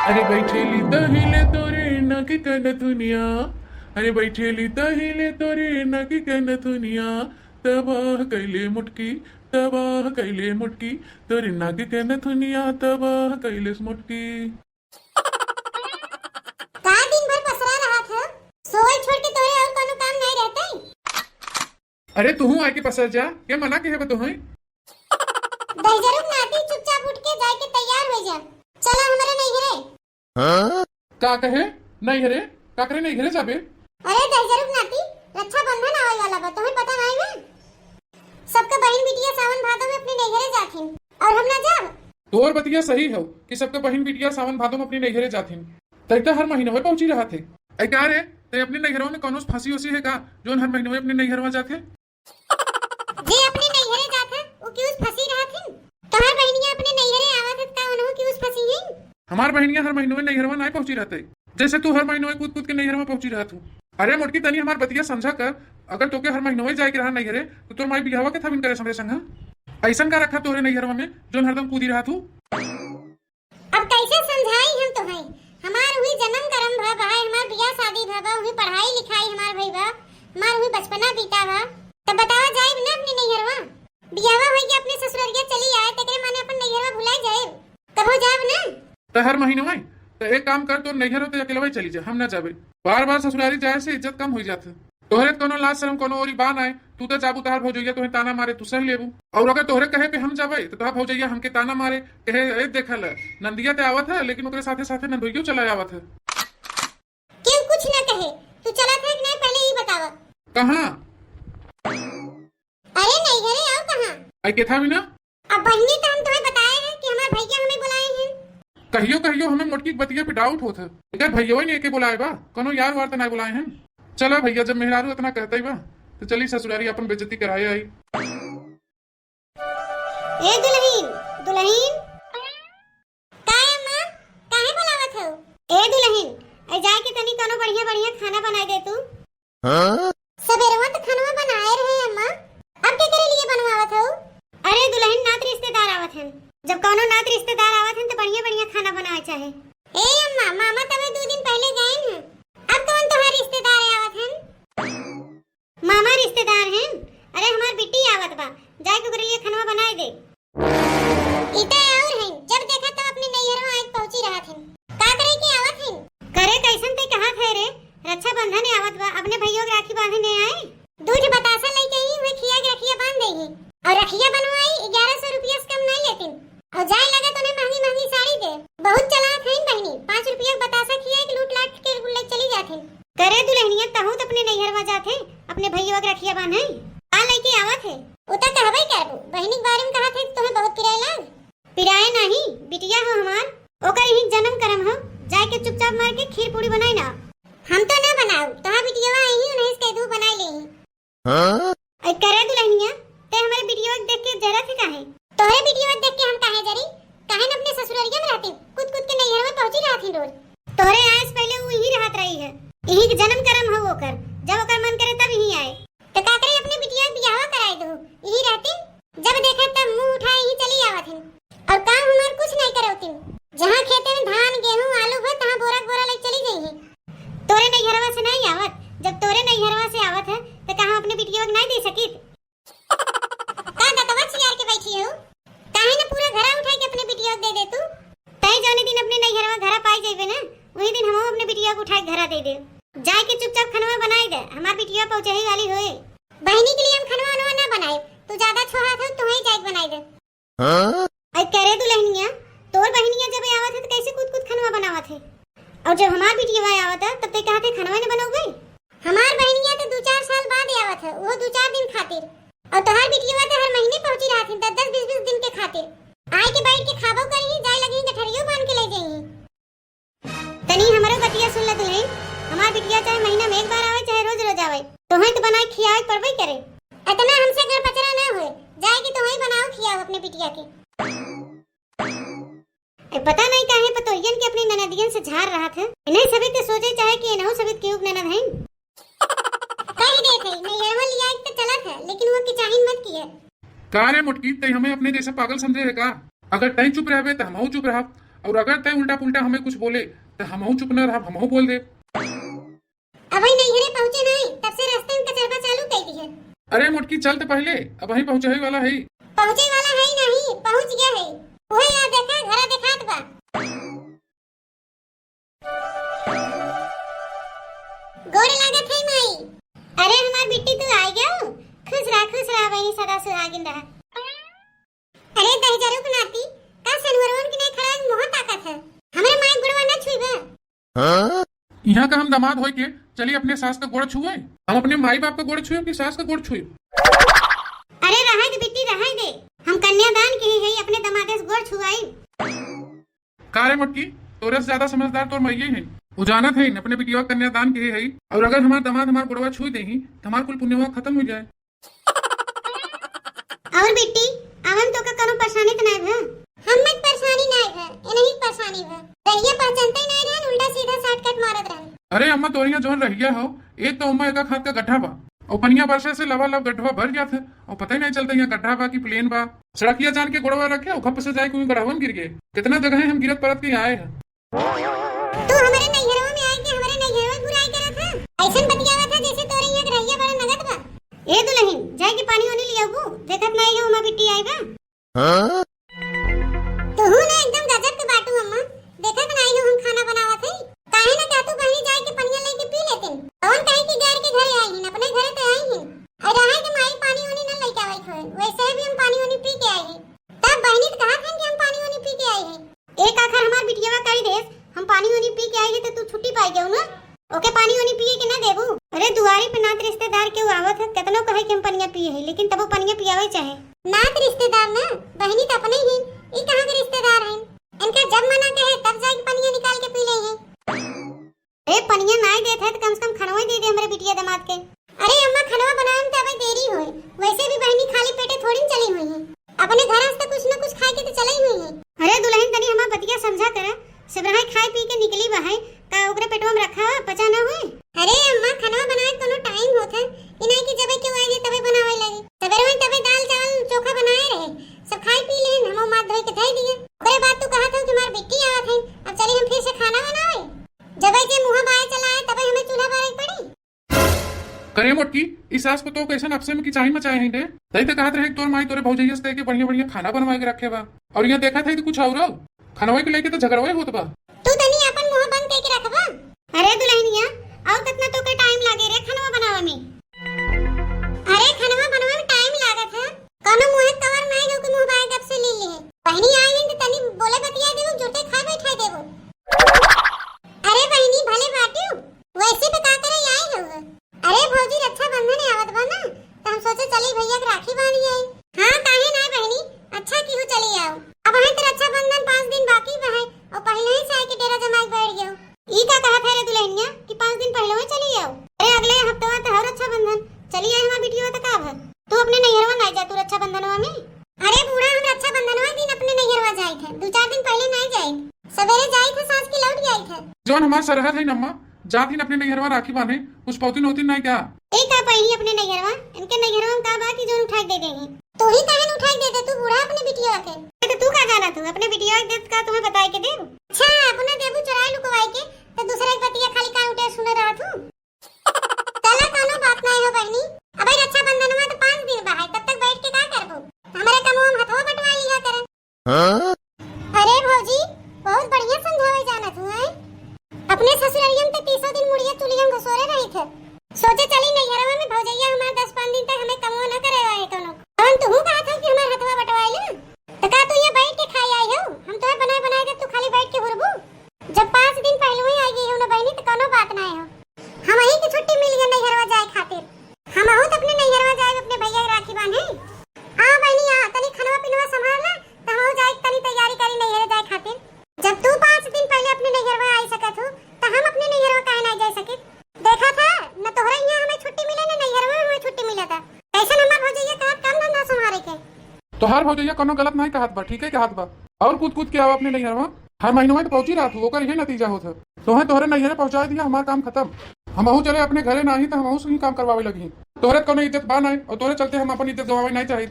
अरे बैठेली तहिले तोरे नकी कन दुनिया। अरे बैठेली तहिले तोरे नकी कन दुनिया। तबाह कैले मुटकी, तबाह कैले मुटकी। तोरे नकी कन दुनिया तबाह कैले मुटकी। का दिन भर पसरा रहा था। सोवल छोड़ के तोरे और कोनो काम नहीं रहता है। अरे तू आके पसर जा, क्या मना के है बतो है? दहजरुक नाती चुपचाप उठ के जाके तैयार हो जा। चला हमारे नहीं घरे। का कहे नहीं हरे, का करे नहीं घरे जाबे? अरे दहजरुक नाती रक्षा बंधन आवे वाला बा, तुम्हें पता नहीं है? सबका बहन बिटिया सावन भादो में अपने नहीं घरे जाथिन और हम ना जाब। तोर बतिया सही हो कि सबके बहन बिटिया सावन भादो में अपनी नैहरे जाथिन। तै तो हर महीने में पहुंची रहा थे। ऐ का रे, तै अपने नैहरों में कौनो फांसी उसी है का जोन हर महीने में अपने नैहर में जाथे? जे अपने नहीं घरे जाथे वो क्यों फंसी रहथिन? तोहर बहनिया अपने नहीं घरे आवत है का उन्हों क्यों फंसी है? हमार बहनिया हर महीने में नैहर में नहीं पहुंची रहते, जैसे तू हर महीने में कूद कूद के नैहर में पहुंची रहा तू। अरे मोटकी तनी हमार बतिया समझा कर, अगर तोके हर महीने में जाए के रहा नैहरे तो तोर माई बियाह के थबिन करे हमरे संग। ऐसन का रखा तोरे नैहर में जोन हरदम कूदी रहा तू। अब कैसे समझाई हम तो है? हमार हुई जन्म कर्म भा भाई, हमार बियाह शादी भा बा, हुई पढ़ाई लिखाई हमार भई बा, हमार हुई बचपना बीता बा। तब बतावा जाए ना अपने नैहरवा। बियाहवा होई के अपने ससुररिया चली आए तकरे माने अपन नैहरवा भुला जाए। कहो जाब ना। तो हर महीने में तो एक काम कर, तो नैहर होते अकेले वही चली जा, हम ना जाबे। बार बार ससुरारी जाए से इज्जत कम हो जाते। तोहरे कोनो लाज शर्म कोनो और बान आए, तू तो जाबू तहार भौजैया तोहे ताना मारे तू सह लेबू। और अगर तोहरे कहे पे हम जाबे तो तोहार भौजैया हमके ताना मारे कहे ए देखल नंदिया ते आवत है लेकिन ओकरे साथे साथे नंदोइयो चला आवत है। क्यों कुछ ना कहे? तू चला था कि नहीं पहले ही बतावा। कहां? अरे नहीं घरे आओ कहां? आई के था भी ना। अब बहनी तो हम तुम्हें बताए हैं कि हमार भैया हमें बुलाए हैं। कहियो कहियो हमें मोटकी बतिया पे डाउट होता है, इधर भैया ही नहीं के बुलाए बा, कोनो यार वार तो नहीं बुलाए हैं। चलो भैया जब मेहरारू इतना कहता ही बा तो चली ससुरारी अपन बेइज्जती कराए आई। ए दुल्हीन, दुल्हीन काहे मां काहे बुलावत हो? ए दुल्हीन ए जाए के तनी कोनो बढ़िया बढ़िया खाना बनाई दे तू। सबेरवा तो खाना बनाए रहे अम्मा, अब के करे लिए बनवावत हो? अरे दुल्हन नात रिश्तेदार आवत हैं, जब कोनो नात रिश्तेदार आवत हैं तो बढ़िया बढ़िया खाना बनाए चाहे। ए अम्मा मामा तवे 2 दिन पहले गए हैं, अब कौन तुम्हारे रिश्तेदार आवत हैं? मामा रिश्तेदार हैं? अरे हमार बिट्टी आवत बा, जाए के ओकरे लिए खाना बनाए दे। इता और हैं, जब देखा तब अपने नैहरवा आज पहुंची रहा थे। का करे के आवत हैं? करे कैसन ते कहा थे रे? रक्षा बंधन आवत बा, अपने भैया के राखी बांधने आए। दूध बतासा लेके ही हुए खिया के रखिया बांध देही और रखिया बनवाई 1100 रुपया से कम नहीं लेती। और जाए लगा तो महंगी महंगी साड़ी दे। बहुत चलाक है बहनी, 5 रुपया बतासा खिया के लूट लाट के ले चली जाथे। करे दुल्हनिया तहु तो अपने नैहरवा जाथे, अपने भैया के रखिया बांधे आ लेके आवत है। उता कहबई करबो, बहनी के बारे में कहा थे तुम्हें बहुत पिराए लाग। पिराए नहीं, बिटिया हो हमार, ओकर ही जन्म करम हो। जाए के चुपचाप मार के खीर पूरी बनाई ना। हम तो ना बनाऊ, तोहार बिटियावा आई ही उन्हें कह दू बनाई लेही। हां करे दुल्हनिया ते हमारे बिटिया को देख के जरा थे काहे? तोहरे बिटिया को देख के हम काहे जरी? काहे न अपने ससुररिया में रहती, कूद कूद के नैहर में पहुंची रहती रोज। तोहरे आए से पहले वो यही रहत रही है, यही के जन्म कर्म हो ओकर, जब ओकर मन करे तब यही आए। तो का करे अपने बिटिया के बियाह कराई दो, यही रहती, जब देखे तब मुंह उठाए ही चली आवत है। और काम हमार कुछ नहीं करौती, जहां खेते में धान गेहूं आलू हो तहां बोरा बोरा ले चली गई है। तोरे नैहरवा से नहीं आवत, जब तोरे नैहरवा से आवत है तो कहां अपने बिटिया को नहीं दे सकीत? का दतवा चियार के बैठी हो? काहे न पूरा घरा उठाई के अपने बिटिया को दे दे तू? तई जाने दिन अपने नैहरवा घरा पाई जाइबे ना, वही दिन हमहु अपने बिटिया को उठाई घरा दे दे। जाए के चुपचाप खाना बनाई दे, हमार बिटिया पहुंचे ही वाली होए। बहनी के लिए हम खाना ना बनाए, तू ज्यादा छोहा था तो ही जाके बनाई दे। हां ऐ करे दुल्हनिया, तोर बहनिया जब आवत है तो कैसे कूद कूद खाना बनावत है, और जब हमार बिटिया आवत है तब ते कहते खाना न बनाओगे। हमार बहनिया तो 2-4 साल बाद आवत है, वो 2-4 दिन खातिर, और तोहार बिटिया तो हर महीने पहुंची रहत है 10-10 20-20 दिन के खातिर। आए के बैठ के खाबो करही, जाए लगी गठरियो बांध के ले जाई। तनी हमरो बतिया सुन ले दुल्हन, हमार बिटिया चाहे महीना में एक बार आवे चाहे रोज रोज आवे, तोहे तो बनाए खियाए परबई करे। इतना हमसे घर पचरा ना होए, जाए के तोहे बनाओ खियाओ अपने बिटिया के। पता नहीं काहे पतोहियन के अपनी ननदियन से झाड़ रहा था, इन्हें सभी के सोचे चाहे कि इन्हों सभी क्यों ननद हैं। कह दे थे मैं ये वाली आई तो चला था, लेकिन वो किचाहिन मत किया। का रे मुटकी, तई हमें अपने जैसे पागल समझे है का? अगर तई चुप रहबे तो हमहू चुप रहब, और अगर तय उल्टा पुल्टा हमें कुछ बोले तो हमहू चुप न रहा, हमहू बोल दे। अभी नैहरे पहुंचे नहीं, तब से रास्ते में कचरवा चालू कर दी है। अरे मोटकी चल तो पहले, अब वहीं पहुंचे ही वाला है। पहुंचे वाला है नहीं, पहुंच गया है। वही यार देखा, घरा दिखात बा। गोड़ लागत है माई। अरे हमार बिट्टी तू आ गया हो। खुश रहा बहनी, सदा सुहागिन रहा। अरे दहजरू के नाती का सनवरवन की नहीं खड़ा मोह ताकत है। हमरे माई गुड़वा ना छुईबा। यहाँ का हम दामाद होय के चलिए अपने सास का गोड़ छुए। हम अपने माई बाप का गोड़ छुए कि सास का गोड़ छुए? अरे रहा दे बिट्टी, रहा दे। हम कन्यादान के ही अपने दमादे से गोड़ छुआई। का रे मोटकी, तोरे से ज्यादा समझदार तो मैं ही है। वो जानत है अपने बिटिया कन्यादान के है, और अगर हमार दामाद हमार गोड़वा छुई दे ही तो हमार कुल पुण्यवा खत्म हो जाए। और बिट्टी हम तो का कोनो परेशानी त नहीं है। हम में परेशानी नहीं है, ये नहीं परेशानी है। रहिया पहचानते नहीं रहन, उल्टा सीधा शॉर्टकट मारत रहन। अरे अम्मा तोरिया जोन रहिया हो, एक तो अम्मा एक हाथ का गड्ढा बा और पनिया वर्षा से लवा गड्ढवा भर जात है और पता ही नहीं चलता यहाँ गड्ढा बा कि प्लेन बा। सड़किया जान के गोड़वा रखे और खप से जाए कोई गढ़वन गिर गए। कितना जगह हम गिरत परत के आए हैं। तू हमारे नैहरवा में आए के हमारे नैहरवा बुराई करत है। ऐसन बतियावा था जैसे तोरे यहाँ रहिया बड़ा नगद बा। ए दुल्हन जाए के पानी वानी लिया वो, देखत नहीं है उमा बिट्टी आई बा। तू ना एकदम गजब के बाटू अम्मा, देखत नहीं है हम खाना बनावत है। काहे ना का तू बहनी जाए के पनिया लेके पी लेते। कौन काहे की गार के घर आई है, अपने घर पे आई है। और रहा के माई पानी वानी ना लेके आवे खोए, वैसे भी हम पानी वानी पी के आए हैं। तब बहनी तो कहा था कि हम पानी वानी पी के आए हैं। एक आखिर हमार बिटियावा कही देस हम पानी वानी पी के आए हैं तो तू छुट्टी पाई जाऊ ना। ओके पानी वानी पिए के ना देबू। अरे दुआरी पे नात रिश्तेदार के आवत है, कितनो कहे कि हम पनिया पिए है, लेकिन तब वो पनिया पियावे चाहे। नात रिश्तेदार ना, बहनी तो अपने ही, ई कहां के रिश्तेदार हैं। इनका जब मना कहे तब जाके पनिया निकाल के पी ले है। ए पनिया नहीं देत है तो कम से कम खनवा दे दे हमरे बिटिया दामाद के। अरे अम्मा खनवा बनावे में तबे देरी होए, वैसे भी बहनी खाली पेटे थोड़ी चली हुई है। अपने घर से कुछ न कुछ खाए के तो चली हुई है। अरे दुल्हन तनी हमार बतिया समझा कर, सब रहा खाए पी के निकली बा है का ओकरे पेटवा में रखा पचा ना होए। अरे अम्मा खनवा बनाए कोनो टाइम होता इनाई की जबे क्यों आई तबे बनावे लगी। सवेरे में तबे दाल चावल चोखा बनाए रहे, सब खाई पी ले, हम मात धोई के धई दिए। ओकरे बाद तू कहा था कि हमार बिट्टी आवत है, अब चली हम फिर से खाना बनावे। जबे के मुंह बाय चलाए तबे हमें चूल्हा बारे पड़ी। करे मोटकी इस सास को तो कैसे नफसे में की चाही मचाए हैं। तई तो कहत रहे तोर माई तोरे भौजैया से के बढ़िया बढ़िया खाना बनवा के रखे बा, और यहाँ देखा था कुछ और खानवा के लेके तो झगड़वा होत बा। तू तनी अपन मुंह बंद करके रखबा। अरे दुल्हनिया और कितना तो के टाइम लागे रे खानवा बनावे में। अरे खानवा बनावे में टाइम लागत है, कोनो मुंह कवर नहीं हो कि मुंह बाय गप से ले ले। बहनी आई है तो तनी बोले बतिया देबो, जुटे खा बैठा देबो। अरे बहनी भले बाटियो, वैसे बता करे आई हो। अरे भौजी रक्षाबंधन आवत बा ना, तो हम सोचे चली भैया के राखी बांधी आई। हां काहे ना बहनी, अच्छा की हो चली आओ। अब है तो रक्षाबंधन 5 दिन बाकी बा है और पहले ही साई के डेरा जमाई बैठ गयो। ई का कहा था रे दुल्हनिया कि 5 दिन पहले ही चली आओ। अरे अगले हफ्ते तो है रक्षाबंधन, चली आई हमार बिटिया तक आव। तू अपने नैहरवा नहीं जा तू रक्षाबंधनवा में। अरे बूढ़ा हम रक्षाबंधनवा दिन अपने नैहरवा जाई थे, 2-4 दिन पहले नहीं जाई। सवेरे जाई थे, सांझ के लौट गई थे। जोन हमार सरहद है नम्मा, जात ही अपने नैहरवा राखी बांधे, कुछ पौती नौती नहीं क्या? ए का पहिनी अपने नैहरवा, इनके नैहरवा में का बा कि जोन उठाई दे देंगे। तू ही काहे उठाई दे दे, तू बूढ़ा अपने बिटिया के। तो तू का जाना तू अपने बिटिया के देत का तुम्हें बताई के देब। अच्छा अपना देबू चुराई लुकवाई के, तो दूसरे की बतिया खाली का उठे सुने रहा तू। चला कोनो बात नहीं हो बहनी, अबे रक्षाबंधन में तो 5 दिन बा है, तब तक बैठ के का करबू। हमारे कमो हम हथवा बटवा लिया करे। अरे भौजी बहुत बढ़िया समझावे जाना तू है। अपने ससुरालिया में तो 30 दिन मुड़िया चुलिया में घसोरे रही थे। सोचे चली नैहरवा में भौजैया हमार 10-5 दिन तक हमें कमो न करे रहे कोनो। हम तू कहा था कि हमार हथवा बटवाई ले, तो का तू ये बैठ के खाई आई हो। हम तो बनाए बनाए के तू खाली बैठ के हुरबू। जब 5 दिन पहले ही आई गई हो ना बहनी तो कोनो बात नहीं हो। हम ही की छुट्टी मिल गई नैहरवा जाए खातिर, हम हो तो अपने नैहरवा जाए अपने भैया के राखी बांधे। हां बहनी आ तनी खनवा पिनवा संभाल ना, तो हम जाए तनी तैयारी करी नैहर जाए खातिर। जब तू 5 दिन पहले अपने नैहरवा आई सकत हो, तो हम अपने नैहरवा काहे नहीं जा सके। देखा था न तोहरा यहां हमें छुट्टी मिले ना नैहरवा हमें छुट्टी मिला था। कैसे हमार भौजैया का काम धंधा संभाले के। तोहार भौजैया कोनो गलत नहीं कहत बा, ठीक है कहत बा। और कूद के आओ अपने नैहरवा, हर महीने में तो पहुंची रात हो, ओकर यही नतीजा होता। तोहे तोहरे नैहरे पहुंचा दिया, हमार काम खत्म। हमहू चले अपने घरे नहीं तो हमहू से ही काम करवावे लगी। तोहरे कोनो इज्जत बा नहीं और तोहरे चलते हम अपन इज्जत गवावे नहीं चाहिए।